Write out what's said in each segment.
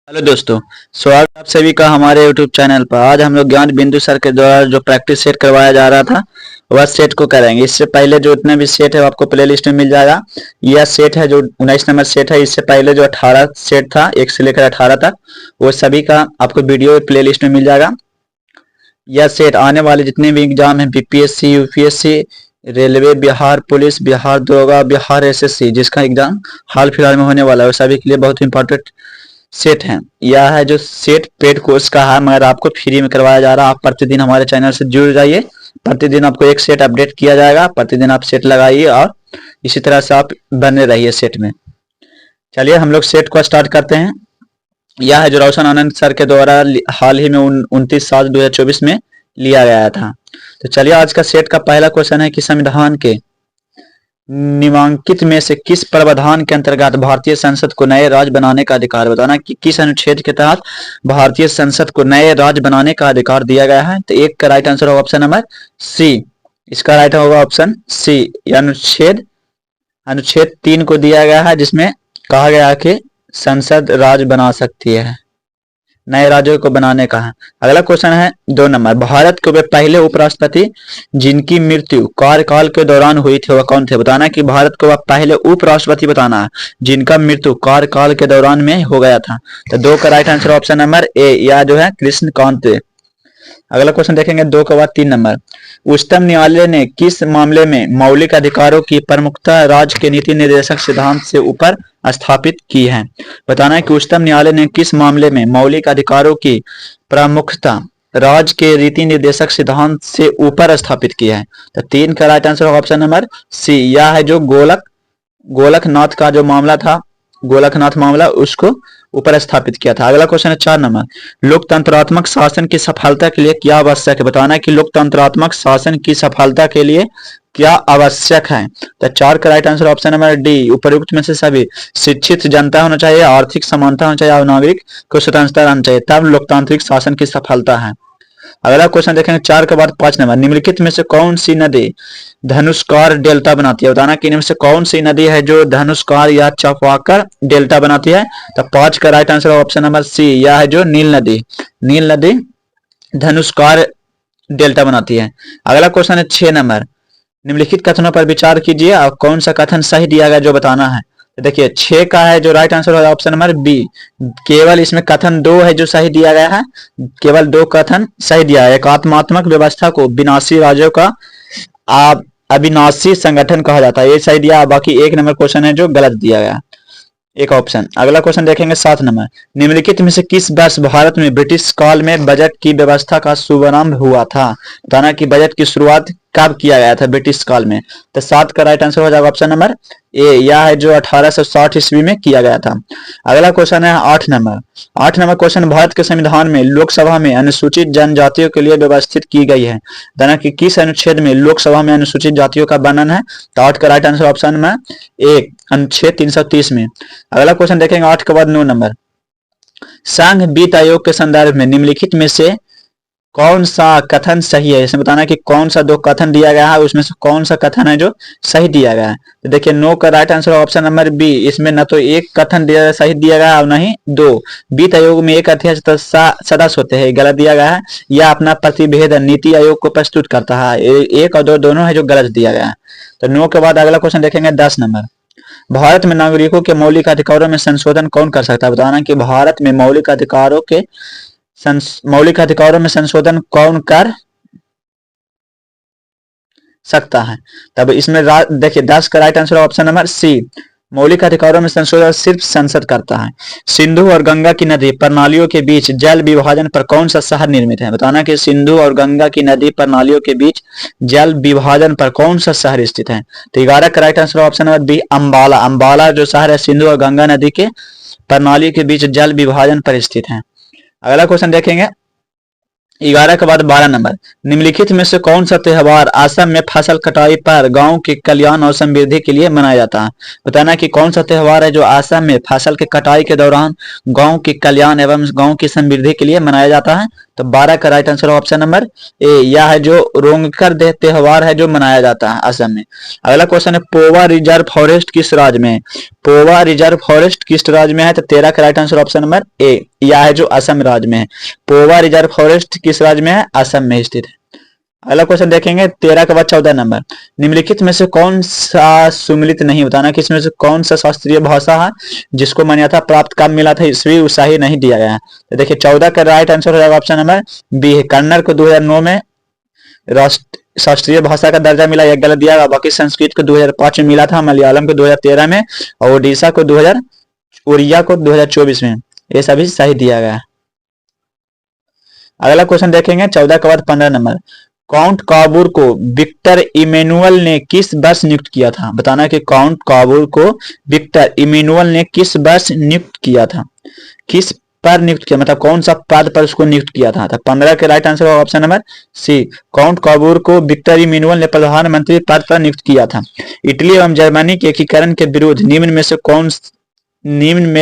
Hello दोस्तों, स्वागत है आप सभी का हमारे YouTube चैनल पर। आज हम लोग ज्ञान बिंदु सर के द्वारा जो प्रैक्टिस सेट करवाया जा रहा था वह सेट को करेंगे। इससे पहले जो इतने भी सेट है वो आपको प्ले लिस्ट में मिल जाएगा। यह सेट है जो 19 नंबर सेट है। इससे पहले जो 18 सेट था 1 से लेकर 18 तक, वो सभी का आपको वीडियो प्ले लिस्ट में मिल जाएगा। यह सेट आने वाले जितने भी एग्जाम है BPSC, UPSC, railway, Bihar police, Bihar दरोगा, बिहार एसएससी, जिसका एग्जाम हाल फिलहाल में होने वाला है, सभी के लिए बहुत इंपॉर्टेंट सेट है। यह है जो सेट पेड कोर्स का है, मगर आपको फ्री में करवाया जा रहा है। आप प्रतिदिन हमारे चैनल से जुड़ जाइए। प्रतिदिन आपको एक सेट अपडेट किया जाएगा। प्रतिदिन आप सेट लगाइए और इसी तरह से आप बने रहिए सेट में। चलिए हम लोग सेट को स्टार्ट करते हैं। यह है जो रोशन आनंद सर के द्वारा हाल ही में 29/7/2024 में लिया गया था। तो चलिए आज का सेट का पहला क्वेश्चन है कि संविधान के निम्नलिखित में से किस प्रावधान के अंतर्गत भारतीय संसद को नए राज्य बनाने का अधिकार, बताना कि किस अनुच्छेद के तहत भारतीय संसद को नए राज्य बनाने का अधिकार दिया गया है। तो एक का राइट आंसर होगा ऑप्शन नंबर सी। इसका राइट होगा ऑप्शन सी। अनुच्छेद 3 को दिया गया है, जिसमें कहा गया है कि संसद राज्य बना सकती है, नए राज्यों को बनाने का है। अगला क्वेश्चन है 2 नंबर, भारत के वे पहले उपराष्ट्रपति जिनकी मृत्यु कार्यकाल के दौरान हुई थी वह कौन थे, बताना कि भारत को वह पहले उपराष्ट्रपति बताना है जिनका मृत्यु कार्यकाल के दौरान में हो गया था। तो 2 का राइट आंसर ऑप्शन नंबर ए, या जो है कृष्णकांत। अगला क्वेश्चन देखेंगे 2 के बाद 3 नंबर, उच्चतम न्यायालय ने किस मामले में मौलिक अधिकारों की प्रमुखता राज्य के नीति निर्देशक सिद्धांत से ऊपर स्थापित की है, बताना है कि उच्चतम न्यायालय ने किस मामले में मौलिक अधिकारों की प्रमुखता राज्य के रीति निर्देशक सिद्धांत से ऊपर स्थापित की है। तो 3 का राइट आंसर होगा ऑप्शन नंबर सी। यह है जो गोलकनाथ का जो मामला था, गोलकनाथ मामला, उसको ऊपर स्थापित किया था। अगला क्वेश्चन है 4 नंबर, लोकतंत्रात्मक शासन की सफलता के लिए क्या आवश्यक है, बताना है कि लोकतंत्रात्मक शासन की सफलता के लिए क्या आवश्यक है। तो 4 का right answer option number D, उपयुक्त में से सभी। शिक्षित जनता होना चाहिए, आर्थिक समानता होना चाहिए और नागरिक को स्वतंत्रता रहना चाहिए, तब लोकतांत्रिक शासन की सफलता है। अगला क्वेश्चन देखेंगे 4 के बाद 5 नंबर, निम्नलिखित में से कौन सी नदी धनुषकार डेल्टा बनाती है, बताना कि इनमें से कौन सी नदी है जो धनुषकार या चौपाकर डेल्टा बनाती है। तो 5 का right answer option number C, यह है जो नील नदी धनुषकार डेल्टा बनाती है। अगला क्वेश्चन है 6 नंबर, निम्नलिखित कथनों पर विचार कीजिए और कौन सा कथन सही दिया गया जो बताना है। तो देखिए 6 का है जो राइट आंसर होगा ऑप्शन नंबर बी। केवल इसमें कथन 2 है जो सही दिया गया है, केवल 2 कथन सही दिया है। एकात्मात्मक व्यवस्था को विनाशी राज्यों का अविनाशी संगठन कहा जाता है, ये सही दिया। बाकी 1 नंबर क्वेश्चन है जो गलत दिया गया, एक ऑप्शन। अगला क्वेश्चन देखेंगे 7 नंबर, निम्नलिखित में से किस वर्ष भारत में ब्रिटिश काल में बजट की व्यवस्था का शुभारंभ हुआ था, बताना कि बजट की शुरुआत कब किया गया था ब्रिटिश काल में। तो 7 का राइट आंसर हो जाएगा ऑप्शन नंबर ए, यह है जो 1860 ईस्वी में किया गया था। अगला क्वेश्चन है 8 नंबर क्वेश्चन, भारत के संविधान में लोकसभा में अनुसूचित जनजातियों के लिए व्यवस्थित की गई है, बताना कि किस अनुच्छेद में लोकसभा में अनुसूचित जातियों का वर्णन है। तो 8 का राइट आंसर ऑप्शन में एक, अनुच्छेद 330 में। अगला क्वेश्चन देखेंगे 8 के बाद 9 नंबर, संघ वित्त आयोग के संदर्भ में निम्नलिखित में से कौन सा कथन सही है, इसमें बताना कि कौन सा 2 कथन दिया गया है, उसमें से कौन सा कथन है जो सही दिया गया है। तो देखिए 9 का right answer option number B, इसमें न तो 1 कथन सही दिया गया और न ही 2। वित्त आयोग में 1 अध्यक्ष तो सदस्य होते हैं, गलत दिया गया है। यह अपना प्रतिवेदन नीति आयोग को प्रस्तुत करता है, 1 और 2 दोनों है जो गलत दिया गया है। तो 9 के बाद अगला क्वेश्चन देखेंगे 10 नंबर, भारत में नागरिकों के मौलिक अधिकारों में संशोधन कौन कर सकता है, बताना कि भारत में मौलिक अधिकारों में संशोधन कौन कर सकता है। तब इसमें देखिए 10 का right answer option number C, मौलिक अधिकारों में संशोधन सिर्फ संसद करता है। सिंधु और गंगा की नदी प्रणालियों के बीच जल विभाजन पर कौन सा शहर निर्मित है, बताना कि सिंधु और गंगा की नदी प्रणालियों के बीच जल विभाजन पर कौन सा शहर स्थित है। तो 11 का right answer option number B, Ambala जो शहर है सिंधु और गंगा नदी के प्रणाली के बीच जल विभाजन पर स्थित है। अगला क्वेश्चन देखेंगे 11 के बाद 12 नंबर, निम्नलिखित में से कौन सा त्योहार असम में फसल कटाई पर गांव के कल्याण और समृद्धि के लिए मनाया जाता है, बताना कि कौन सा त्योहार है जो असम में फसल के कटाई के दौरान गांव के कल्याण एवं गांव की समृद्धि के लिए मनाया जाता है। तो 12 का राइट आंसर ऑप्शन नंबर ए, यह है जो रोंगकर दे त्योहार है जो मनाया जाता है असम में। अगला क्वेश्चन है पोवा रिजर्व फॉरेस्ट किस राज्य में, पोवा रिजर्व फॉरेस्ट किस राज्य में है? तो 13 का राइट आंसर ऑप्शन नंबर ए, यह है जो असम राज्य में है। पोवा रिजर्व फॉरेस्ट किस राज्य में है? असम में स्थित है। अगला क्वेश्चन देखेंगे 13 के बाद 14 नंबर, निम्नलिखित में से कौन सा सुमिलित नहीं, बताना कि इसमें से कौन सा शास्त्रीय भाषा है जिसको मान्यता प्राप्त कब मिला था, ईस्वी उत्साही नहीं दिया गया है। तो देखिए 14 का राइट आंसर हो जाएगा ऑप्शन नंबर बी है। कन्नड़ को 2009 में शास्त्रीय भाषा का दर्जा मिला, एक गलत दिया गया। बाकी संस्कृत को 2005 में मिला था, मलयालम को 2013 में और ओडिशा को उड़िया को 2024 में, ये सभी सही दिया गया है। अगला क्वेश्चन देखेंगे 14 के बाद 15 नंबर, काउंट काबूर को विक्टर इमैनुअल ने किस वर्ष नियुक्त किया था, बताना कि काउंट काबूर को विक्टर इमैनुअल ने किस वर्ष नियुक्त किया था, किस पर नियुक्त किया, मतलब कौन सा पद पर उसको नियुक्त किया था। तो 15 के राइट आंसर होगा option number C, count Cavour को विक्टर इमैनुअल ने प्रधानमंत्री पद पर नियुक्त किया था। इटली एवं जर्मनी के एकीकरण के विरुद्ध निम्न में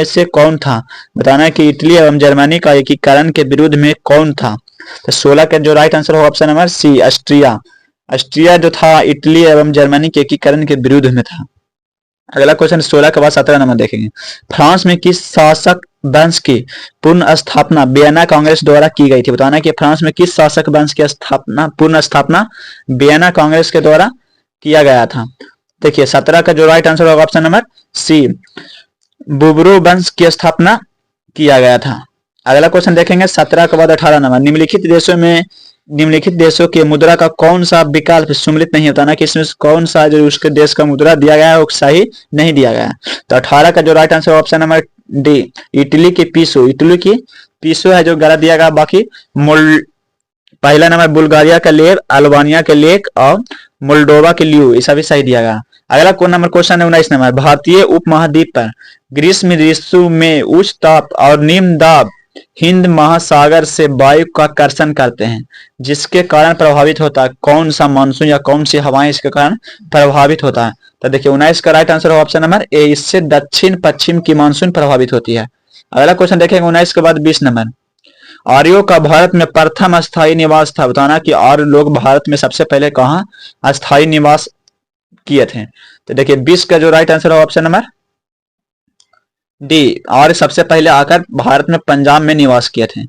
से कौन था, बताना कि इटली एवं जर्मनी का एकीकरण के विरुद्ध में कौन था। तो 16 का जो राइट आंसर होगा ऑप्शन नंबर सी, ऑस्ट्रिया जो था इटली एवं जर्मनी के एकीकरण के विरुद्ध में था। अगला क्वेश्चन 16 के बाद 17 नंबर देखेंगे, फ्रांस में किस शासक वंश की पूर्ण स्थापना वियना कांग्रेस द्वारा की गई थी, बताना कि फ्रांस में किस शासक वंश की पूर्ण स्थापना वियना कांग्रेस के द्वारा किया गया था। देखिए 17 का जो राइट आंसर होगा ऑप्शन नंबर सी, बुबरो वंश की स्थापना किया गया था। अगला क्वेश्चन देखेंगे 17 के बाद 18 नंबर, निम्नलिखित देशों के मुद्रा का कौन सा विकल्प सुमिलित नहीं होता, ना कि इसमें कौन सा जो उसके देश का मुद्रा दिया गया है वो सही नहीं दिया गया है। तो 18 का जो right answer option number D, Italy की पीसो है जो गलत दिया गया। बाकी पहला नंबर बुल्गारिया का लेव, अल्बानिया के लेक और मोल्डोवा के लियू, ये सभी सही दिया गया। अगला क्वेश्चन है 19 नंबर, भारतीय उपमहाद्वीप पर ग्रीष्म ऋतु में उच्च ताप और निम्न दाब हिंद महासागर से वायु का आकर्षण करते हैं, जिसके कारण प्रभावित होता है कौन सा मानसून या कौन सी हवाएं इसके कारण प्रभावित होता है। तो देखिए 19 का राइट आंसर है ऑप्शन नंबर ए, इससे दक्षिण पश्चिम की मानसून प्रभावित होती है। अगला क्वेश्चन देखेंगे 19 के बाद 20 नंबर, आर्यों का भारत में प्रथम अस्थायी निवास था, बताना कि आर्य लोग भारत में सबसे पहले कहाँ अस्थायी निवास किए थे। तो देखिए 20 का जो राइट आंसर है ऑप्शन नंबर डी, आर्य सबसे पहले आकर भारत में पंजाब में निवास किए थे।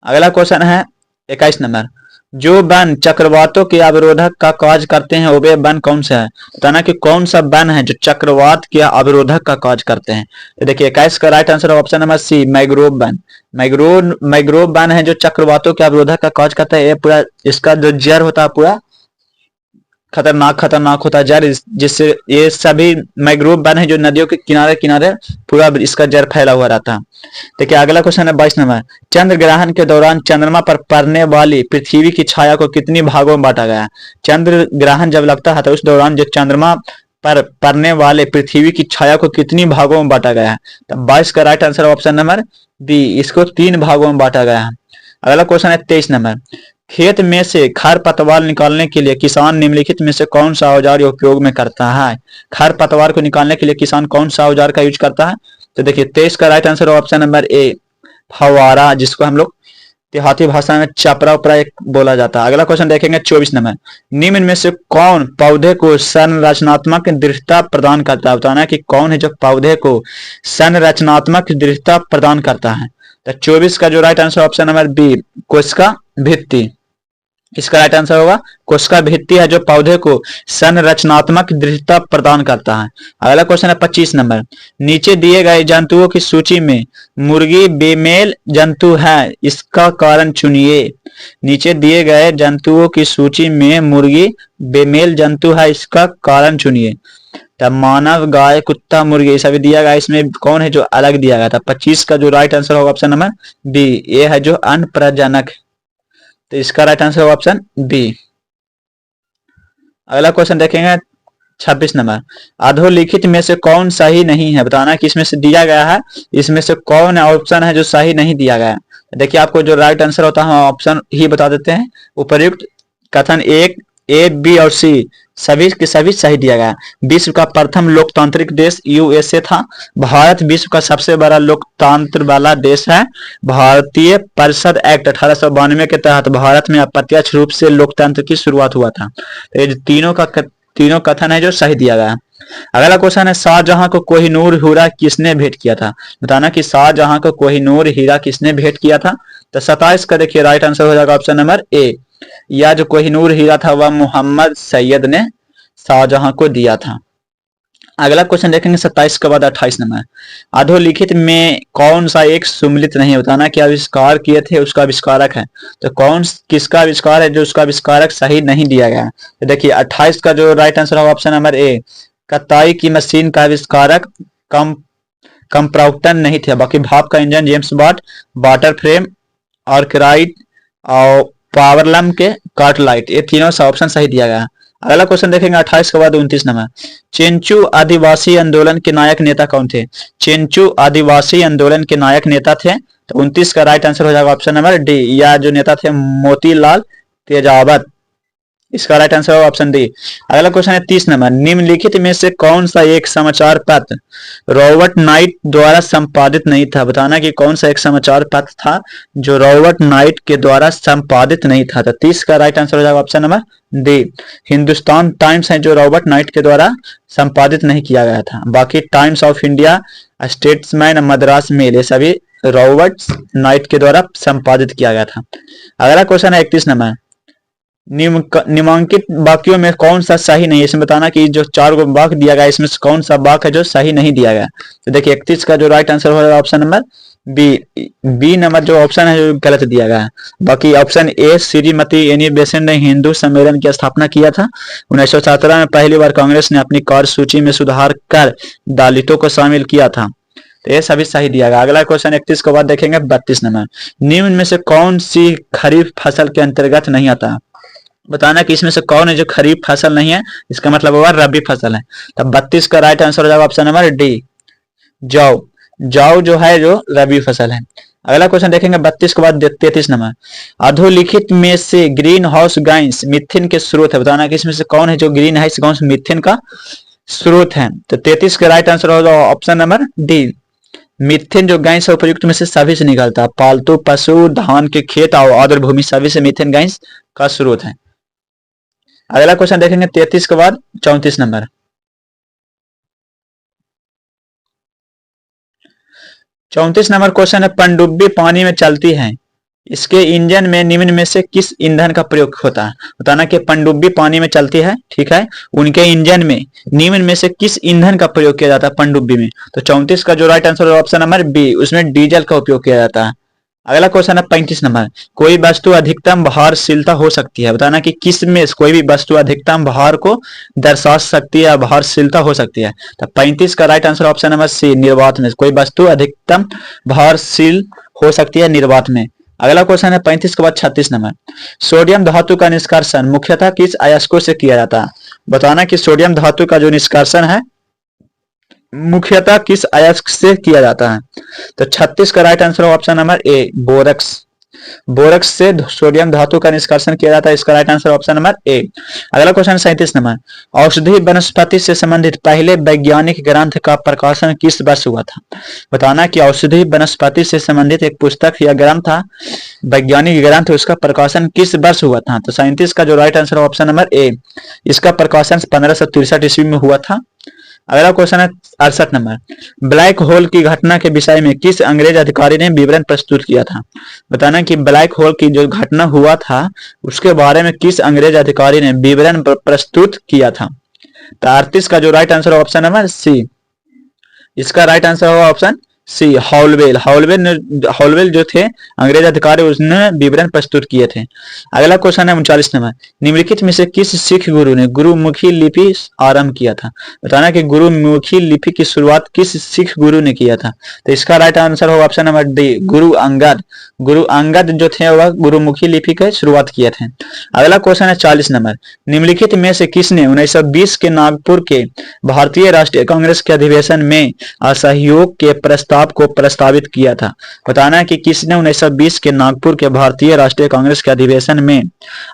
अगला क्वेश्चन है 21 नंबर, जो वन चक्रवातों के अवरोधक का कार्य करते हैं वे वन कौन सा है, बताना कि कौन सा वन है जो चक्रवात के अवरोधक का कार्य करते हैं। तो देखिए 21 का राइट आंसर है ऑप्शन नंबर सी, मैग्रोव वन। मैग्रोव वन है जो चक्रवातों के अवरोधक का कार्य करता है। ये पूरा इसका जो जड़ होता है पूरा खतरनाक होता है जड़, जिससे ये सभी मैग्रोव वन है जो नदियों के किनारे किनारे पूरा इसका जड़ फैला हुआ रहता है। देखिए अगला क्वेश्चन है 22 नंबर, चंद्र ग्रहण के दौरान चंद्रमा पर पड़ने वाली पृथ्वी की छाया को कितनी भागों में बांटा गया है। चंद्र ग्रहण जब लगता है तो उस दौरान जो चंद्रमा पर पड़ने वाले पृथ्वी की छाया को कितनी भागों में बांटा गया है। तो 22 का right answer option number B, इसको 3 भागों में बांटा गया है। अगला क्वेश्चन है 23 नंबर, खेत में से खरपतवार निकालने के लिए किसान निम्नलिखित में से कौन सा औजार उपयोग में करता है। खरपतवार को निकालने के लिए किसान कौन सा औजार का यूज करता है। तो देखिए 23 का राइट आंसर ऑप्शन नंबर ए, फवारा, जिसको हम लोग देहाती भाषा में चपरा उपरा एक बोला जाता है। अगला क्वेश्चन देखेंगे 24 नंबर, निम्न में से कौन पौधे को संरचनात्मक दृढ़ता प्रदान करता है, बताना कि कौन है जो पौधे को संरचनात्मक दृढ़ता प्रदान करता है। तो 24 का जो right answer option number B, कोशिका भित्ति, इसका राइट आंसर होगा कोशिका भित्ति है जो पौधे को संरचनात्मक दृढ़ता प्रदान करता है। अगला क्वेश्चन है 25 नंबर, नीचे दिए गए जंतुओं की सूची में मुर्गी बेमेल जंतु है, इसका कारण चुनिए। नीचे दिए गए जंतुओं की सूची में मुर्गी बेमेल जंतु है, इसका कारण चुनिए। तब मानव, गाय, कुत्ता, मुर्गी, ये सभी दिया गया, इसमें कौन है जो अलग दिया गया था। 25 का जो राइट आंसर होगा ऑप्शन नंबर बी, ये है जो अनप्रजनक, तो इसका राइट आंसर होगा ऑप्शन बी। अगला क्वेश्चन देखेंगे 26 नंबर, अधोलिखित में से कौन सही नहीं है, बताना कि इसमें से दिया गया है इसमें से कौन ऑप्शन है जो सही नहीं दिया गया है। देखिए आपको जो राइट आंसर होता है हम ऑप्शन ही बता देते हैं। उपर्युक्त कथन एक, ए, बी और सी सभी के सभी सही दिया गया। विश्व का प्रथम लोकतांत्रिक देश यूएसए था। भारत विश्व का सबसे बड़ा लोकतंत्र वाला देश है। भारतीय परिषद एक्ट 1892 के तहत भारत में अप्रत्यक्ष रूप से लोकतंत्र की शुरुआत हुआ था। तो ये तीनों कथन है जो सही दिया गया। अगला क्वेश्चन है शाहजहां को कोहिनूर हीरा किसने भेंट किया था? बताना कि शाहजहां को कोहिनूर हीरा किसने भेंट किया था। तो 27 का देखिए राइट आंसर हो जाएगा ऑप्शन नंबर ए। यह जो कोहिनूर हीरा था वह मोहम्मद सैयद ने शाहजहां को दिया था। अगला क्वेश्चन देखेंगे 27 के बाद 28 नंबर, अधोलिखित में कौन सा एक सुमेलित नहीं? बताना कि आविष्कार किए थे उसका आविष्कारक है, तो कौन किसका आविष्कार है जो उसका आविष्कारक सही नहीं दिया गया है। तो देखिए 28 का जो राइट आंसर होगा ऑप्शन नंबर ए, कताई की मशीन का आविष्कारक कंप्राउटन नहीं थे, बाकी भाप का engine James Watt, water frame Arkwright और पावरलम के कार्टलाइट, ये तीनों सा ऑप्शन सही दिया गया है। अगला क्वेश्चन देखेंगे 28 के बाद 29 नंबर, चेंचू आदिवासी आंदोलन के नायक नेता कौन थे? चेंचू आदिवासी आंदोलन के नायक नेता थे, तो 29 का राइट आंसर हो जाएगा ऑप्शन नंबर डी, या जो नेता थे मोतीलाल तेजावत, इसका राइट आंसर होगा ऑप्शन डी। अगला क्वेश्चन है 30 नंबर, निम्नलिखित में से कौन सा एक समाचार पत्र रॉबर्ट नाइट द्वारा संपादित नहीं था? बताना कि कौन सा एक समाचार पत्र था जो रॉबर्ट नाइट के द्वारा संपादित नहीं था। तो 30 का राइट आंसर हो जाएगा option number D, Hindustan times है जो रॉबर्ट नाइट के द्वारा संपादित नहीं किया गया था। बाकी Times of India, Statesman, Madras Mail, ये सभी रॉबर्ट नाइट के द्वारा संपादित किया गया था। अगला क्वेश्चन है 31 नंबर, निम्नांकित वाक्यों में कौन सा सही नहीं है? इसमें बताना कि जो 4 वाक्य दिया गया इसमें से कौन सा वाक्य है जो सही नहीं दिया गया। तो देखिए 31 का जो राइट आंसर होगा ऑप्शन नंबर बी नंबर जो ऑप्शन है जो गलत दिया गया है। बाकी option A, Shrimati Annie Besant ने हिंदू सम्मेलन की स्थापना किया था। 1917 में पहली बार कांग्रेस ने अपनी कार्यसूची में सुधार कर दलितों को शामिल किया था, तो ये सभी सही दिया गया। अगला क्वेश्चन 31 के बाद देखेंगे 32 नंबर, निम्न में से कौन सी खरीफ फसल के अंतर्गत नहीं आता? बताना कि इसमें से कौन है जो खरीफ फसल नहीं है, इसका मतलब होगा रबी फसल है। तब 32 का राइट आंसर हो जाएगा ऑप्शन नंबर डी, जौ। जौ जो है जो रबी फसल है। अगला क्वेश्चन देखेंगे 32 के बाद 33 नंबर, अधोलिखित में से ग्रीन हाउस गैस मीथेन के स्रोत है? बताना कि इसमें से कौन है जो ग्रीन हाउस गैस मीथेन का स्रोत है। तो 33 का राइट आंसर होगा ऑप्शन नंबर डी, मीथेन जो गैस है उपयुक्त में से सभी से निकलता है, पालतू पशु, धान के खेत और आर्द्र भूमि सभी से मीथेन गैस का स्रोत है। अगला क्वेश्चन देखेंगे 33 के बाद 34 नंबर, 34 नंबर क्वेश्चन है, पनडुब्बी पानी में चलती है, इसके इंजन में निम्न में से किस ईंधन का प्रयोग होता है? बताना कि पनडुब्बी पानी में चलती है, ठीक है, उनके इंजन में निम्न में से किस ईंधन का प्रयोग किया जाता है पनडुब्बी में? तो 34 का जो राइट आंसर है ऑप्शन नंबर बी, उसमें डीजल का उपयोग किया जाता है। अगला क्वेश्चन है 35 नंबर, कोई वस्तु अधिकतम भारशीलता हो सकती है? बताना कि किस में कोई भी वस्तु अधिकतम भार को दर्शा सकती है, भारशीलता हो सकती है। तो 35 का right answer option number C, निर्वात में कोई वस्तु अधिकतम भारशील हो सकती है निर्वात में। अगला क्वेश्चन है 35 के बाद 36 नंबर, सोडियम धातु का निष्कर्षण मुख्यतः किस अयस्कों से किया जाता है? बताना कि सोडियम धातु का जो निष्कर्षण है मुख्यतः किस अयस्क से किया जाता है? तो 36 का right answer option number A, borax. Borax से सोडियम धातु का निष्कर्षण किया जाता है, इसका right answer option number A. अगला क्वेश्चन 37 नंबर, औषधि वनस्पति से संबंधित पहले वैज्ञानिक ग्रंथ का प्रकाशन किस वर्ष हुआ था? बताना कि औषधि वनस्पति से संबंधित एक पुस्तक या ग्रंथ था, वैज्ञानिक ग्रंथ, उसका प्रकाशन किस वर्ष हुआ था? तो 37 का जो राइट आंसर ऑप्शन नंबर ए, इसका प्रकाशन 1563 ईस्वी में हुआ था। अगला क्वेश्चन है 68 नंबर, ब्लैक होल की घटना के विषय में किस अंग्रेज अधिकारी ने विवरण प्रस्तुत किया था? बताना कि ब्लैक होल की जो घटना हुआ था उसके बारे में किस अंग्रेज अधिकारी ने विवरण प्रस्तुत किया था? तो 38 का जो राइट आंसर है ऑप्शन नंबर सी, इसका राइट आंसर होगा ऑप्शन सी, हॉलवेल। हॉलवेल जो थे अंग्रेज अधिकारी उसने विवरण प्रस्तुत किए थे। अगला क्वेश्चन है 39 नंबर, निम्नलिखित में से किस सिख गुरु ने गुरुमुखी लिपि आरंभ किया था? बताना कि गुरुमुखी लिपि की शुरुआत किस सिख गुरु ने किया था? तो इसका राइट आंसर होगा option number D, Guru Angad. Guru Angad जो थे वह गुरुमुखी लिपि की शुरुआत किए थे। अगला क्वेश्चन है 40 नंबर, निम्नलिखित में से किसने 1920 के नागपुर के भारतीय राष्ट्रीय कांग्रेस के अधिवेशन में असहयोग के प्रस्ताव को प्रस्तावित किया था? बताना कि किसने 1920 के नागपुर के भारतीय राष्ट्रीय कांग्रेस के अधिवेशन में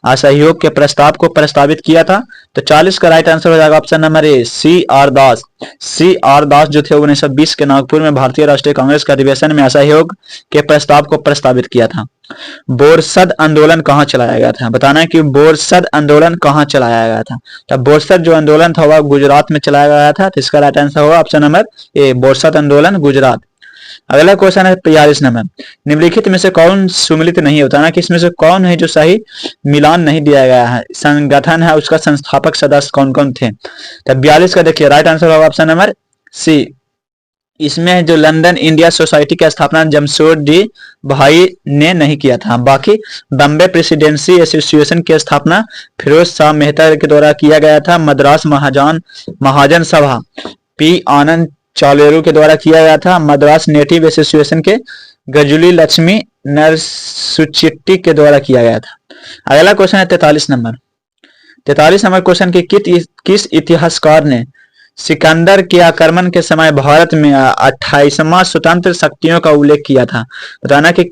असहयोग के प्रस्ताव को प्रस्तावित किया था? तो 40 का राइट आंसर हो जाएगा option number A, C R Das. C R Das जो थे 1920 के नागपुर में भारतीय राष्ट्रीय कांग्रेस के अधिवेशन में असहयोग के प्रस्ताव को प्रस्तावित किया था। बोरसद आंदोलन कहाँ चलाया गया था? बताना है कि बोरसद आंदोलन कहाँ चलाया गया था। तो बोरसद जो आंदोलन था वह गुजरात में चलाया गया था, तो इसका राइट आंसर होगा ऑप्शन नंबर ए, बोरसद आंदोलन गुजरात। अगला क्वेश्चन है 45 नंबर, निम्नलिखित में से कौन सुमिलित नहीं है? बताना कि इसमें से कौन है जो सही मिलान नहीं दिया गया है। संगठन है उसका संस्थापक सदस्य कौन कौन थे? तो 42 का देखिए राइट आंसर होगा ऑप्शन नंबर सी। इसमें जो लंदन इंडिया सोसाइटी की स्थापना जमशेदजी भाई ने नहीं किया था। बाकी बॉम्बे प्रेसिडेंसी एसोसिएशन की स्थापना फिरोज शाह मेहता के द्वारा किया गया था। मद्रास महाजन सभा पी आनंद चालेरू के द्वारा किया गया था। मद्रास नेटिव एसोसिएशन के गजुली लक्ष्मी नरसुचिट्टी के द्वारा किया गया था। अगला क्वेश्चन है 43 नंबर। 43 नंबर क्वेश्चन की किस इतिहासकार ने सिकंदर के आक्रमण के समय भारत में 28वां स्वतंत्र शक्तियों का उल्लेख किया था? बताना कि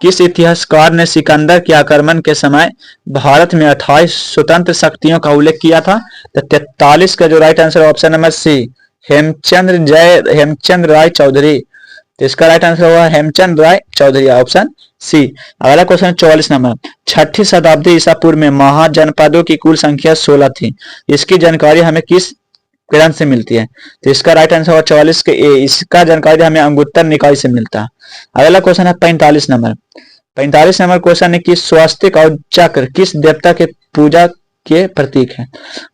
किस इतिहासकार ने सिकंदर के आक्रमण के समय भारत में 28 स्वतंत्र शक्तियों का उल्लेख किया था? तो 43 का जो right answer option number C, Hemchand Roy Chowdhury. तो इसका राइट आंसर होगा हेमचंद राय चौधरी, ऑप्शन सी। अगला क्वेश्चन 44 नंबर, 6ठी शताब्दी ईसा पूर्व में महाजनपदों की कुल संख्या 16 थी। इसकी जानकारी हमें किस ग्रंथ से मिलती है? तो इसका राइट आंसर होगा 44 के ए, इसका जानकारी हमें अंगुत्तर निकाय से मिलता है। अगला क्वेश्चन है 45 नंबर। 45 नंबर क्वेश्चन है कि स्वास्तिक और चक्र किस देवता के पूजा के प्रतीक है?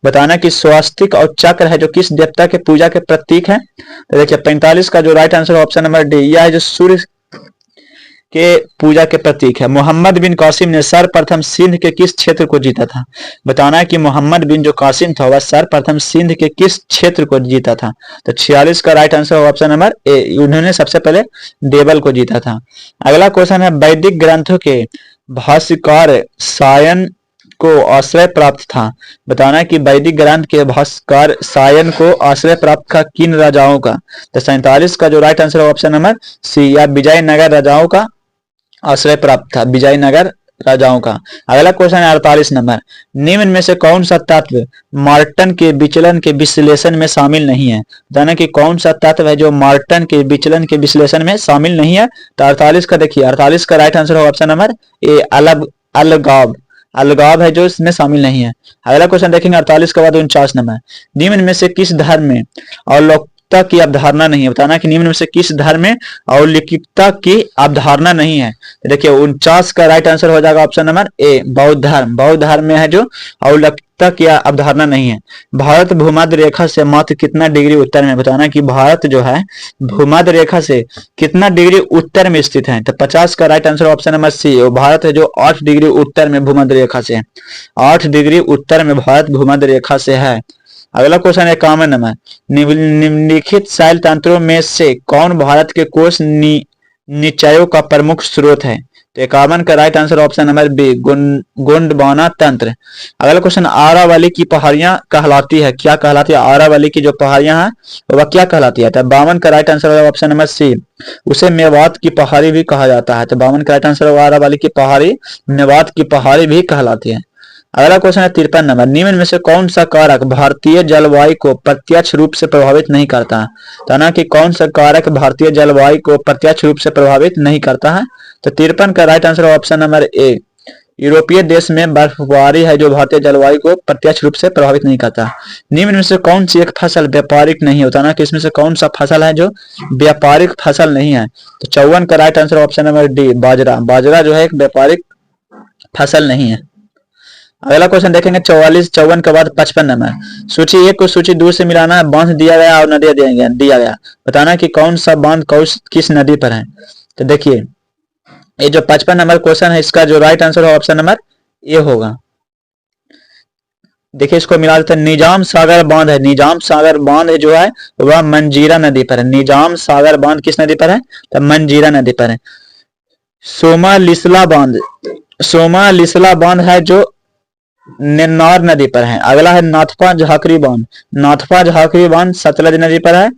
बताना कि स्वास्तिक और चक्र है जो किस देवता के पूजा के प्रतीक है? तो देखिए 45 का जो right answer option number D, यह है जो सूर्य के पूजा के प्रतीक है। मोहम्मद बिन कासिम ने सर्वप्रथम सिंध के किस क्षेत्र को जीता था? बताना है कि मोहम्मद बिन जो कासिम था वह सर्वप्रथम सिंध के किस क्षेत्र को जीता था? तो 46 का राइट आंसर ऑप्शन नंबर ए, उन्होंने सबसे पहले देवल को जीता था। अगला क्वेश्चन है वैदिक ग्रंथों के भाष्यकार सायन को आश्रय प्राप्त था। बताना है कि वैदिक ग्रंथ के भाष्यकार सायन को आश्रय प्राप्त था किन राजाओं का? तो 47 का जो right answer option number C, या विजयनगर राजाओं का आश्रय प्राप्त था, विजयनगर राजाओं का। अगला क्वेश्चन है 48 नंबर, निम्न में से कौन सा तत्व मार्टन के विचलन के विश्लेषण में शामिल नहीं है? बताना कि कौन सा तत्व है जो मार्टन के विचलन के विश्लेषण में शामिल नहीं है? तो 48 का देखिए 48 का राइट आंसर होगा ऑप्शन नंबर ए, अलगाव। अलगाव है जो इसमें शामिल नहीं है। अगला क्वेश्चन देखेंगे 48 के बाद 49 नंबर, निम्न में से किस धर्म में अलौकिकता की अवधारणा नहीं है? बताना कि निम्न में से किस धर्म में अलौकिकता की अवधारणा नहीं है? तो देखिए 49 का राइट आंसर हो जाएगा ऑप्शन नंबर ए, बौद्ध धर्म। बौद्ध धर्म में है जो अलौकिकता की अवधारणा नहीं है। भारत भूमध्य रेखा से मात्र कितना डिग्री उत्तर में? बताना कि भारत जो है भूमध्य रेखा से कितना डिग्री उत्तर में स्थित है? तो 50 का right answer option number C, Bharat है जो 8 डिग्री उत्तर में भूमध्य रेखा से, 8 डिग्री उत्तर में भारत भूमध्य रेखा से है। अगला क्वेश्चन है 51 नंबर, निम्नलिखित शैल तंत्रों में से कौन भारत के कोष निचयों का प्रमुख स्रोत है? तो 51 का right answer option number B, Gondwana तंत्र। अगला क्वेश्चन, आरावली की पहाड़ियां कहलाती है, क्या कहलाती है? आरावली की जो पहाड़ियां हैं वह क्या कहलाती है? तो 52 का राइट आंसर होगा ऑप्शन नंबर सी, उसे मेवात की पहाड़ी भी कहा जाता है। तो 52 का राइट आंसर होगा आरावली की पहाड़ी मेवात की पहाड़ी भी कहलाती है। अगला क्वेश्चन है 53 नंबर, निम्न में से कौन सा कारक भारतीय जलवायु को प्रत्यक्ष रूप से प्रभावित नहीं करता? तो ना कि कौन सा कारक भारतीय जलवायु को प्रत्यक्ष रूप से प्रभावित नहीं करता है? तो 53 का राइट आंसर ऑप्शन नंबर ए, यूरोपीय देश में बर्फबारी है जो भारतीय जलवायु को प्रत्यक्ष रूप से प्रभावित नहीं करता। निम्न में से कौन सी एक फसल व्यापारिक नहीं होता? ना कि इसमें से कौन सा फसल है जो व्यापारिक फसल नहीं है? तो 54 का right answer option number D, बाजरा। बाजरा जो है एक व्यापारिक फसल नहीं है। अगला क्वेश्चन देखेंगे 54 के बाद 55 नंबर, सूची 1 को सूची 2 से मिलाना है। बांध दिया गया और नदी दिया गया, बताना कि कौन सा बांध किस नदी पर है? तो देखिए ये जो 55 नंबर क्वेश्चन है इसका जो राइट आंसर है ऑप्शन नंबर ए होगा। देखिए इसको मिला देते हैं, निजाम सागर बांध है, निजाम सागर बांध जो है वह मंजीरा नदी पर है। निजाम सागर बांध किस नदी पर है? तो मंजीरा नदी पर है। सोमालिसला बांध है जो नेन्नार नदी पर है। अगला है नाथपा झाकरी बांध, नाथपा झाकरी बांध सतलज नदी पर है।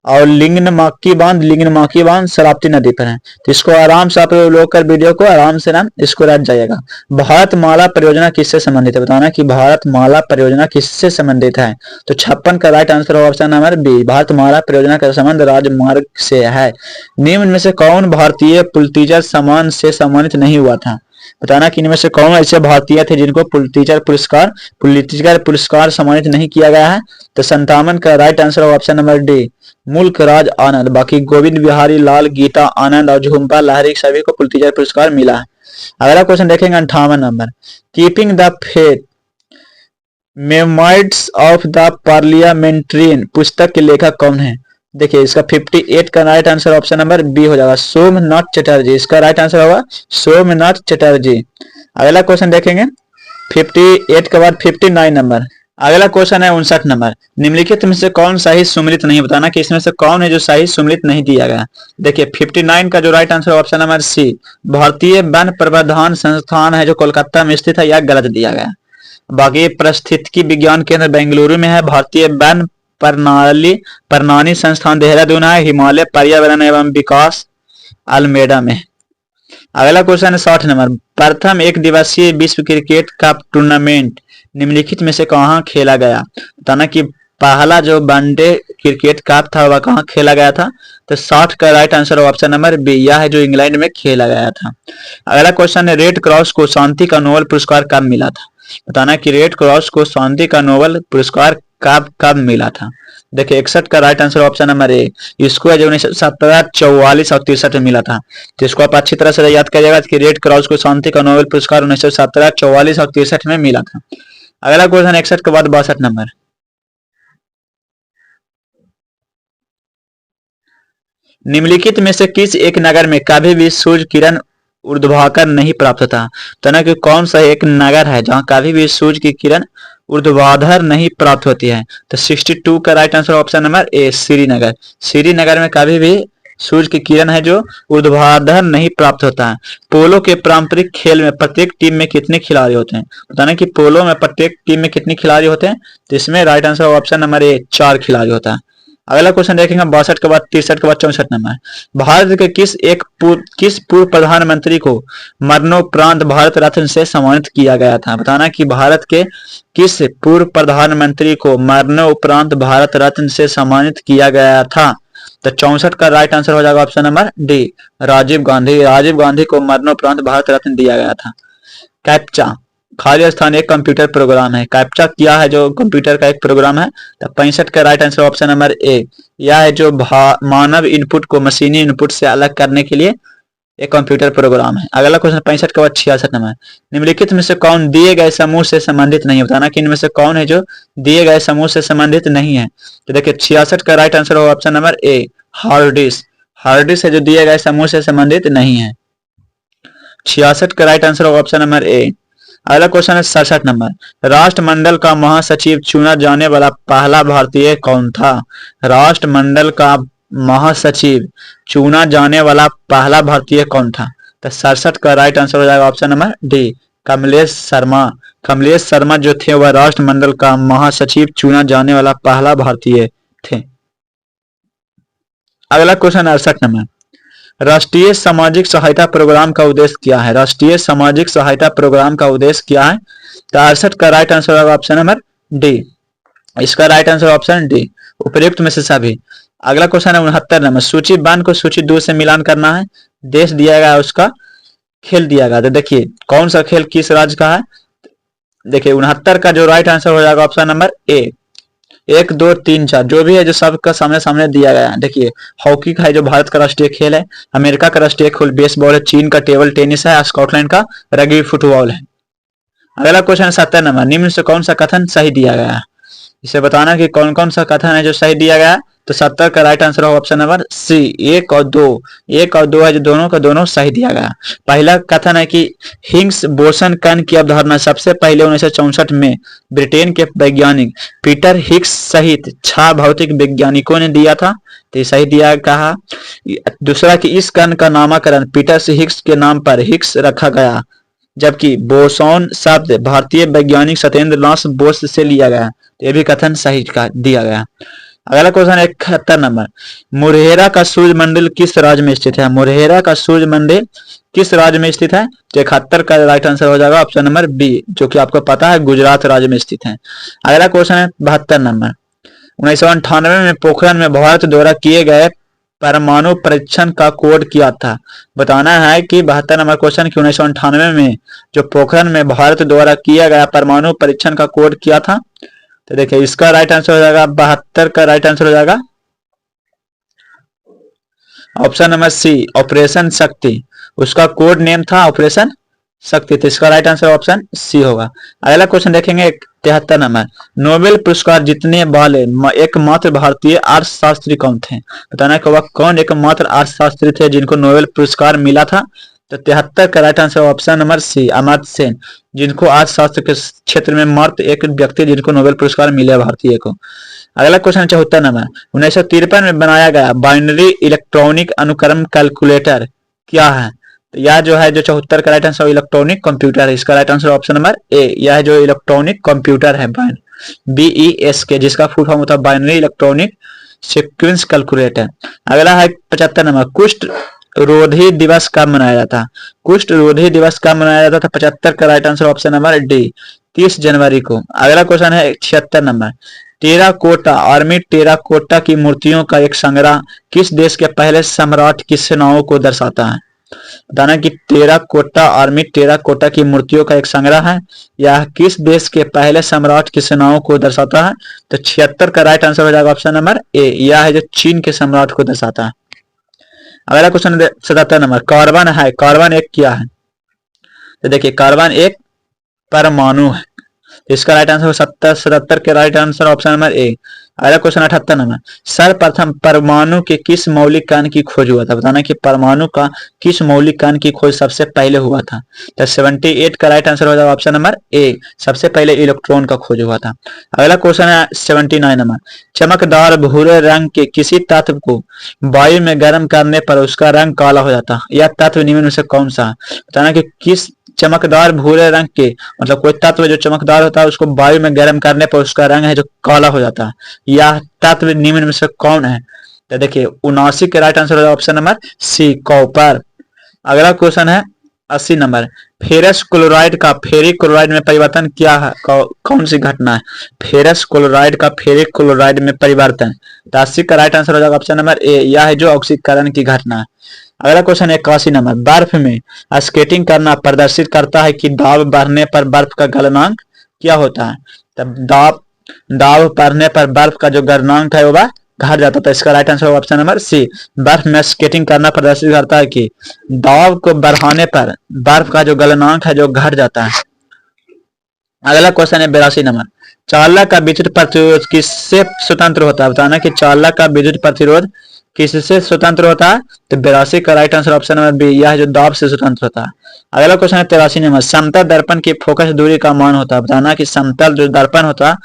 और लिंगनमाकी बांध शरावती नदी पर है। तो इसको आराम से आप लोग कर वीडियो को आराम से ना इसको रट जाइएगा। भारतमाला परियोजना किससे संबंधित है? बताना कि भारतमाला परियोजना किससे संबंधित है। तो 56 का राइट आंसर होगा ऑप्शन नंबर बी, भारतमाला परियोजना का संबंध राजमार्ग से है। निम्न में से कौन भारतीय पुलित्जर सम्मान से सम्मानित नहीं हुआ था? बताना कि इनमें से कौन ऐसे भारतीय थे जिनको पुलित्जर पुरस्कार सम्मानित नहीं किया गया है। तो 57 का राइट आंसर होगा ऑप्शन नंबर डी, मुल्क राज आनंद। बाकी गोविंद बिहारी लाल, गीता आनंद और झुम्पा लाहिरी सभी को पुलित्जर पुरस्कार मिला है। अगला क्वेश्चन देखेंगे 58 नंबर, keeping the faith memoirs of the parliamentarian पुस्तक के लेखक कौन है? देखिए इसका 58 का right answer option number B हो जाएगा, सोमनाथ चटर्जी। इसका राइट आंसर होगा सोमनाथ चटर्जी। अगला क्वेश्चन देखेंगे 58 के बाद 59 नंबर। अगला क्वेश्चन है 59 नंबर, निम्नलिखित में से कौन सही सुमेलित नहीं? बताना कि इसमें से कौन है जो सही सुमेलित नहीं दिया गया। देखिए 59 का जो right answer option number C, भारतीय वन प्रबंधन संस्थान है जो कोलकाता में स्थित है, यह गलत दिया गया। बाकी पारिस्थितिकी विज्ञान केंद्र बेंगलुरु में है, भारतीय वन प्रणाली संस्थान देहरादून है, हिमालय पर्यावरण एवं विकास अल्मेडा में। अगला क्वेश्चन है 60 नंबर, प्रथम एक दिवसीय विश्व क्रिकेट कप टूर्नामेंट निम्नलिखित में से कहाँ खेला गया? बताना कि पहला जो वनडे क्रिकेट कप था वह कहाँ खेला गया था। तो 60 का right answer option number B, यह है जो इंग्लैंड में खेला गया था। अगला क्वेश्चन है, रेड क्रॉस को शांति का नोबेल पुरस्कार कब मिला था? बताना कि रेड क्रॉस को शांति का नोबेल पुरस्कार कब मिला था। देखिए 61 का राइट आंसर ऑप्शन नंबर ए, इसको 1917, 44 और 63 में मिला था। तो इसको आप अच्छी तरह से याद करिएगा कि रेड क्रॉस को शांति का नोबेल पुरस्कार 1917, 44 और 63 में मिला था। अगला क्वेश्चन 61 के बाद 62 नंबर, निम्नलिखित में से किस एक नगर में कभी भी सूर्य किरण ऊर्ध्वाधर नहीं प्राप्त था? तो ना कि कौन सा एक नगर है जहां कभी भी सूर्य की किरण ऊर्ध्वाधर नहीं प्राप्त होती है? तो 62 का राइट आंसर ऑप्शन नंबर ए, श्रीनगर। श्रीनगर में कभी भी सूर्य की किरण है जो ऊर्ध्वाधर नहीं प्राप्त होता है। पोलो के पारंपरिक खेल में प्रत्येक टीम में कितने खिलाड़ी होते हैं? बताना कि पोलो में प्रत्येक टीम में कितने खिलाड़ी होते हैं। तो इसमें राइट आंसर ऑप्शन नंबर ए, 4 खिलाड़ी होता है। अगला क्वेश्चन देखेंगे 62 के बाद 63 के बाद 64 नंबर, भारत के किस पूर्व प्रधानमंत्री को मरणोपरांत भारत रत्न से सम्मानित किया गया था? बताना कि भारत के किस पूर्व प्रधानमंत्री को मरणोपरांत भारत रत्न से सम्मानित किया गया था? तो 64 का राइट आंसर हो जाएगा option number D, Rajiv Gandhi. Rajiv Gandhi को मरणोपरांत भारत रत्न दिया गया था। कैप्चा खाली स्थान एक कंप्यूटर प्रोग्राम है। कैप्चा क्या है? जो कंप्यूटर का एक प्रोग्राम है। तो 65 का राइट आंसर ऑप्शन नंबर ए, यह है जो मानव इनपुट को मशीनी इनपुट से अलग करने के लिए एक कंप्यूटर प्रोग्राम है। अगला क्वेश्चन 65 के बाद 66 नंबर, निम्नलिखित में से कौन दिए गए समूह से संबंधित नहीं? बताना कि इनमें से कौन है जो दिए गए समूह से संबंधित नहीं है। तो देखिए 66 का राइट आंसर होगा ऑप्शन नंबर ए, हार्ड डिस्क। हार्ड डिस्क है जो दिए गए समूह से संबंधित नहीं है। 66 का राइट आंसर होगा ऑप्शन नंबर ए। अगला क्वेश्चन है 67 नंबर, राष्ट्रमंडल का महासचिव चुना जाने वाला पहला भारतीय कौन था? राष्ट्रमंडल का महासचिव चुना जाने वाला पहला भारतीय कौन था? तो 67 का राइट आंसर हो जाएगा option number D, Kamlesh Sharma. Kamlesh Sharma जो थे वह राष्ट्रमंडल का महासचिव चुना जाने वाला पहला भारतीय थे। अगला क्वेश्चन 68 नंबर, राष्ट्रीय सामाजिक सहायता प्रोग्राम का उद्देश्य क्या है? राष्ट्रीय सामाजिक सहायता प्रोग्राम का उद्देश्य क्या है? तो 68 का राइट आंसर होगा ऑप्शन नंबर डी, इसका राइट आंसर ऑप्शन डी, उपयुक्त में से सभी। अगला क्वेश्चन है 69 नंबर, सूची 1 को सूची 2 से मिलान करना है। देश दिया गया, उसका खेल दिया गया। तो देखिए कौन सा खेल किस राज्य का है। देखिए 69 का जो राइट आंसर हो जाएगा ऑप्शन नंबर ए, 1, 2, 3, 4 जो भी है जो सबका सामने सामने दिया गया है। देखिए हॉकी का है जो भारत का राष्ट्रीय खेल है, अमेरिका का राष्ट्रीय खेल बेसबॉल है, चीन का टेबल टेनिस है, स्कॉटलैंड का रग्बी फुटबॉल है। अगला क्वेश्चन 70 नंबर, निम्न से कौन सा कथन सही दिया गया है? इसे बताना कि कौन कौन सा कथन है जो सही दिया गया है। तो 70 का राइट आंसर होगा ऑप्शन नंबर सी, 1 और 2। 1 और 2 है जो दोनों का दोनों सही दिया गया। पहला कथन है कि हिग्स बोसन कण की अवधारणा सबसे पहले 1964 में ब्रिटेन के वैज्ञानिक पीटर हिग्स सहित 6 भौतिक वैज्ञानिकों ने दिया था। तो ये सही दिया कहा। दूसरा कि इस कण का नामकरण पीटर हिग्स के नाम पर हिग्स रखा गया, जबकि बोसॉन शब्द भारतीय वैज्ञानिक सत्येंद्र नाथ बोस से लिया गया। ये भी कथन सही का दिया गया। अगला क्वेश्चन है 71 नंबर, मुरहेरा का सूर्य मंदिर किस राज्य में स्थित है? मुरहेरा का सूर्य मंदिर किस राज्य में स्थित है? तो 71 का राइट आंसर हो जाएगा ऑप्शन नंबर बी, जो कि आपको पता है गुजरात राज्य में स्थित है। अगला क्वेश्चन है 72 नंबर, 1998 में पोखरण में भारत द्वारा किए गए परमाणु परीक्षण का कोड क्या था? बताना है कि 72 नंबर क्वेश्चन की 1998 में जो पोखरण में भारत द्वारा किया गया परमाणु परीक्षण का कोड क्या था? तो देखिए इसका राइट आंसर हो जाएगा 72 का राइट आंसर हो जाएगा ऑप्शन नंबर सी, ऑपरेशन शक्ति। उसका कोड नेम था ऑपरेशन शक्ति, तो इसका राइट आंसर ऑप्शन सी होगा। अगला क्वेश्चन देखेंगे 73 नंबर, नोबेल पुरस्कार जीतने वाले एकमात्र भारतीय अर्थशास्त्री कौन थे? बताना कि वह कौन एकमात्र अर्थशास्त्री थे जिनको नोबेल पुरस्कार मिला था? तो 73 का right answer option number C, Amartya Sen, जिनको अर्थशास्त्र के क्षेत्र में मात्र एक व्यक्ति जिनको नोबेल पुरस्कार मिले भारतीय को। अगला क्वेश्चन 74 नंबर, 1953 में बनाया गया बाइनरी इलेक्ट्रॉनिक अनुक्रम कैलकुलेटर क्या है? तो यह जो है जो 74 का राइट आंसर इलेक्ट्रॉनिक कंप्यूटर है, इसका राइट आंसर ऑप्शन नंबर ए, यह जो इलेक्ट्रॉनिक कंप्यूटर है BES के, जिसका फुल फॉर्म होता है बाइनरी इलेक्ट्रॉनिक सीक्वेंस कैलकुलेटर। अगला है 75 नंबर, कुष्ठ रोधी दिवस कब मनाया जाता है? कुष्ठ रोधी दिवस कब मनाया जाता था? 75 का right answer option number D, 30 जनवरी को। अगला क्वेश्चन है 76 नंबर, टेराकोटा आर्मी टेराकोटा की मूर्तियों का एक संग्रह किस देश के पहले सम्राट की सेनाओं को दर्शाता है? बताना कि टेराकोटा आर्मी टेराकोटा की मूर्तियों का एक संग्रह है, यह किस देश के पहले सम्राट की सेनाओं को दर्शाता है? तो 76 का राइट आंसर हो जाएगा ऑप्शन नंबर ए, यह है जो चीन के सम्राट को दर्शाता है। अगला क्वेश्चन 77 नंबर, कार्बन है, कार्बन एक क्या है? तो देखिए कार्बन एक परमाणु है, इसका राइट आंसर 77 के right answer option number A. अगला क्वेश्चन 78 नंबर, सर्वप्रथम परमाणु के किस मौलिक कण की खोज हुआ था? बताना कि परमाणु का किस मौलिक कण की खोज सबसे पहले हुआ था? तो 78 का राइट आंसर हो जाएगा ऑप्शन नंबर ए, सबसे पहले इलेक्ट्रॉन का खोज हुआ था। अगला क्वेश्चन है 79 नंबर, चमकदार भूरे रंग के किसी तत्व को वायु में गर्म करने पर उसका रंग काला हो जाता है, यह तत्व निम्न में से कौन सा है? बताना कि किस चमकदार भूरे रंग के, मतलब कोई तत्व जो चमकदार होता है उसको वायु में गर्म करने पर उसका रंग है जो काला हो जाता है, यह तत्व निम्न में से कौन है? तो देखिए 79 के राइट आंसर होगा ऑप्शन नंबर सी, कॉपर। अगला क्वेश्चन है 80 नंबर, फेरस क्लोराइड का फेरिक क्लोराइड में परिवर्तन क्या है? कौन सी घटना है? फेरस क्लोराइड का फेरिक क्लोराइड में परिवर्तन, तो 80 का राइट आंसर हो जाएगा ऑप्शन नंबर ए, यह है जो ऑक्सीकरण की घटना है। अगला क्वेश्चन 81 नंबर, बर्फ में स्केटिंग करना प्रदर्शित करता है कि दाब बढ़ने पर बर्फ का गलनांक क्या होता है? तब दाब बढ़ने पर बर्फ का जो गलनांक है वह घट जाता था, इसका right answer option number C, बर्फ में स्केटिंग करना प्रदर्शित करता है कि दाब को बढ़ाने पर बर्फ का जो गलनांक है जो घट जाता है। अगला क्वेश्चन है 82 नंबर, चालक का विद्युत प्रतिरोध किससे स्वतंत्र होता है? बताना कि चालक का विद्युत प्रतिरोध किससे स्वतंत्र होता है? तो 82 का right answer option number B, यह जो दाब से स्वतंत्र होता है। अगला क्वेश्चन है 83 नंबर, समतल दर्पण की फोकस दूरी का मान होता है? बताना कि समतल जो दर्पण होता है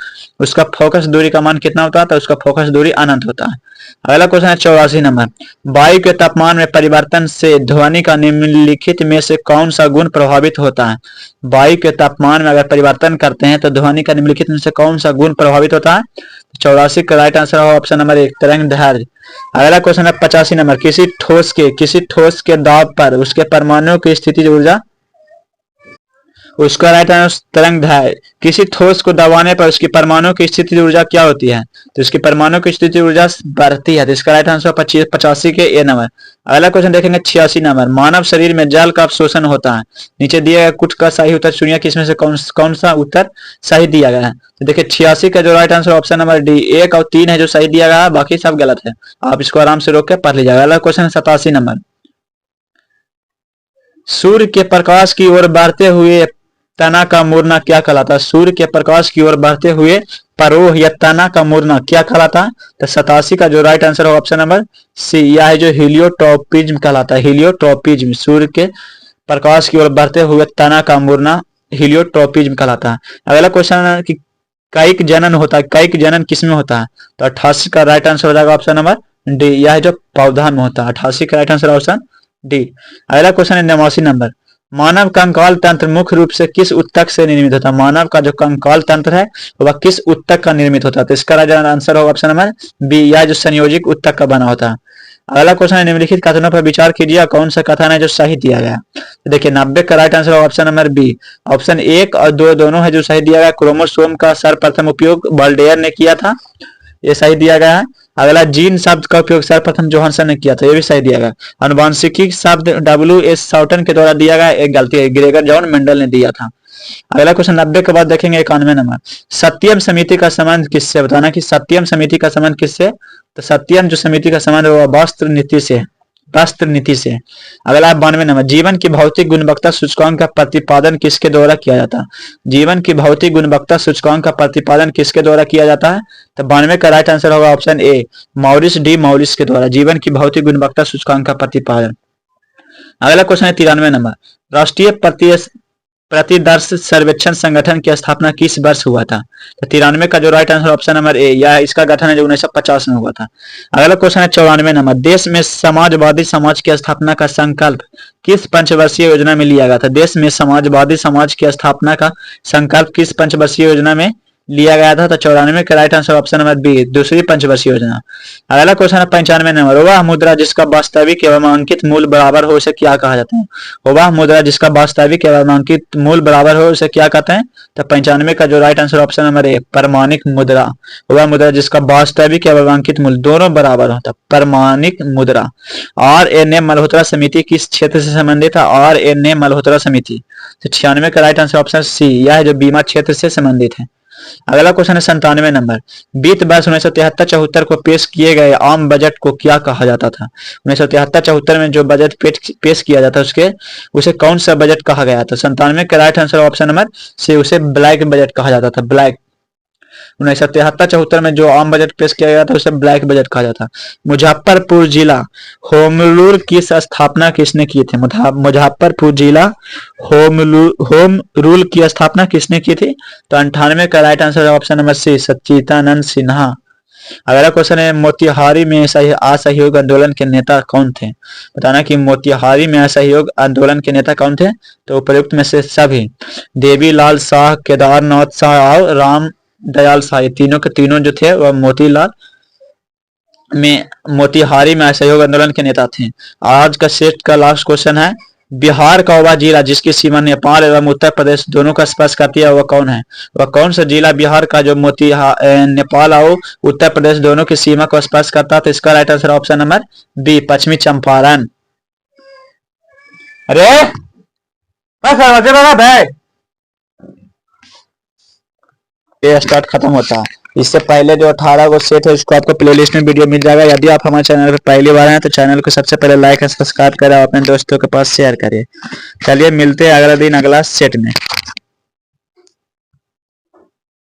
उसका फोकस दूरी का मान कितना होता है? तो उसका फोकस दूरी अनंत होता है। अगला क्वेश्चन है 84 नंबर, वायु के तापमान में परिवर्तन से ध्वनि का निम्नलिखित में से कौन सा गुण प्रभावित होता है? वायु के तापमान में अगर परिवर्तन करते हैं तो ध्वनि का निम्नलिखित में से कौन सा गुण प्रभावित होता है? 84 का राइट आंसर है ऑप्शन नंबर एक, तरंग दैर्ध्य। अगला क्वेश्चन है 85 नंबर, किसी ठोस के दाब पर उसके परमाणुओं की स्थितिज ऊर्जा, उसका राइट आंसर तरंग दैर्ध्य। किसी ठोस को दबाने पर उसकी परमाणु की स्थितिज ऊर्जा क्या होती है? तो इसकी परमाणु की स्थितिज ऊर्जा बढ़ती है, तो इसका राइट आंसर 85 के ए नंबर। अगला क्वेश्चन देखेंगे 86 नंबर, मानव शरीर में जल का अवशोषण होता है, नीचे दिया गया कुछ का सही उत्तर चुनिए, किसमें से कौन सा उत्तर सही दिया गया है? तो देखिए 86 का जो right answer option number D, 1 और 3 है जो सही दिया गया है, बाकी सब गलत है, आप इसको आराम से रोक के पढ़ लीजिएगा। अगला क्वेश्चन 87 नंबर, सूर्य के प्रकाश की ओर बढ़ते हुए तना का मुड़ना क्या कहलाता है? सूर्य के प्रकाश की ओर बढ़ते हुए परोह या तना का मुड़ना क्या कहलाता है? तो 87 का जो राइट आंसर है ऑप्शन नंबर सी, यह है जो हीलियोट्रोपिज्म कहलाता है, हीलियोट्रोपिज्म, सूर्य के प्रकाश की ओर बढ़ते हुए तना का मुड़ना हीलियोट्रोपिज्म कहलाता है। अगला क्वेश्चन है कि कायिक जनन होता है, कायिक जनन किसमें होता है? तो 88 का राइट आंसर हो जाएगा ऑप्शन नंबर डी, यह है जो पौधा में होता है, 88 का राइट आंसर ऑप्शन डी। अगला क्वेश्चन है 89 नंबर, मानव कंकाल तंत्र मुख्य रूप से किस ऊतक से निर्मित होता है? मानव का जो कंकाल तंत्र है वह किस ऊतक का निर्मित होता है? तो इसका राइट आंसर होगा ऑप्शन नंबर बी, या जो संयोजिक ऊतक का बना होता है। अगला क्वेश्चन है, निम्नलिखित कथनों पर विचार कीजिए, कौन सा कथन है जो सही दिया गया? तो देखिए 90 का राइट आंसर होगा ऑप्शन नंबर बी। ऑप्शन 1 और 2 दोनों है जो सही दिया गया। क्रोमोसोम का सर्वप्रथम उपयोग बाल्डेयर ने किया था, ये सही दिया गया है। अगला जीन शब्द का उपयोग सर्वप्रथम जोहानसन ने किया था, ये भी सही दिया गया। अनुवांशिकी शब्द W.S. साउटन के द्वारा दिया गया, एक गलती है, ग्रेगर जॉन मेंडल ने दिया था। अगला क्वेश्चन 90 के बाद देखेंगे 91 नंबर, सत्यम समिति का संबंध किससे? बताना कि सत्यम समिति का संबंध किससे? तो सत्यम जो समिति का संबंध है वह वस्त्र नीति से, वस्त्र नीति से। अगला 92 नंबर, जीवन की भौतिक गुणवत्ता सूचकांक का प्रतिपादन किसके द्वारा किया जाता है? जीवन की भौतिक गुणवत्ता सूचकांक का प्रतिपादन किसके द्वारा किया जाता है? तो 92 का राइट आंसर होगा option A, Morris D Morris के द्वारा जीवन की भौतिक गुणवत्ता सूचकांक का प्रतिपादन। अगला क्वेश्चन है 93 नंबर, राष्ट्रीय प्रतिदर्श सर्वेक्षण संगठन की स्थापना किस वर्ष हुआ था? तो 93 का जो राइट आंसर ऑप्शन नंबर ए, या इसका गठन है जो 1950 में हुआ था। अगला क्वेश्चन है 94 नंबर, देश में समाजवादी समाज की स्थापना का संकल्प किस पंचवर्षीय योजना में लिया गया था? देश में समाजवादी समाज की स्थापना का संकल्प किस पंचवर्षीय योजना में लिया गया था? तो 94 का right answer option number B, दूसरी पंचवर्षीय योजना। अगला क्वेश्चन है 95 नंबर, वह मुद्रा जिसका वास्तविक एवं अंकित मूल्य बराबर हो उसे क्या कहा जाता है? वह मुद्रा जिसका वास्तविक एवं अंकित मूल्य बराबर हो उसे क्या कहते हैं? तो 95 का जो राइट आंसर ऑप्शन नंबर ए, प्रमाणिक मुद्रा। वह मुद्रा जिसका वास्तविक एवं अंकित मूल्य दोनों बराबर होता है, प्रमाणिक मुद्रा। R.N.A. मल्होत्रा समिति किस क्षेत्र से संबंधित है? R.N.A. मल्होत्रा समिति। तो 96 का राइट आंसर ऑप्शन सी, यह जो बीमा क्षेत्र से संबंधित है। अगला क्वेश्चन है 97 नंबर, वित्त वर्ष 1973-74 को पेश किए गए आम बजट को क्या कहा जाता था? 1973-74 में जो बजट पेश किया जाता है उसे कौन सा बजट कहा गया था? 97 का right answer option number C, उसे ब्लैक बजट कहा जाता था, ब्लैक। 1973-74 में जो आम बजट पेश किया गया था उसे ब्लैक बजट कहा जाता। मुजफ्फरपुर जिला होम रूल की स्थापना किसने की थी? मुजफ्फरपुर जिला होम रूल की स्थापना किसने की थी? तो 98 का right answer option number C, Sachchidananda Sinha. अगला क्वेश्चन है, मोतिहारी में असहयोग आंदोलन के नेता कौन थे? बताना कि मोतिहारी में असहयोग आंदोलन के नेता कौन थे? तो उपयुक्त में से सभी, देवीलाल शाह, केदारनाथ शाह और राम दयाल शाह, तीनों के तीनों जो थे वह मोतिहारी में असहयोग आंदोलन के नेता थे। आज का सेट का लास्ट क्वेश्चन है, बिहार का वह जिला जिसकी सीमा नेपाल एवं उत्तर प्रदेश दोनों का स्पर्श करती है वह कौन है? वह कौन सा जिला बिहार का जो नेपाल और उत्तर प्रदेश दोनों की सीमा को स्पर्श करता है? तो इसका right answer option number B, पश्चिमी चंपारण। अरे ये स्टार्ट खत्म होता है, इससे पहले जो 18 को सेट है उसको आपको प्लेलिस्ट में वीडियो मिल जाएगा। यदि आप हमारे चैनल पर पहली बार हैं तो चैनल को सबसे पहले लाइक और सब्सक्राइब करें, अपने दोस्तों के पास शेयर करिए। चलिए मिलते हैं अगला दिन अगला सेट में।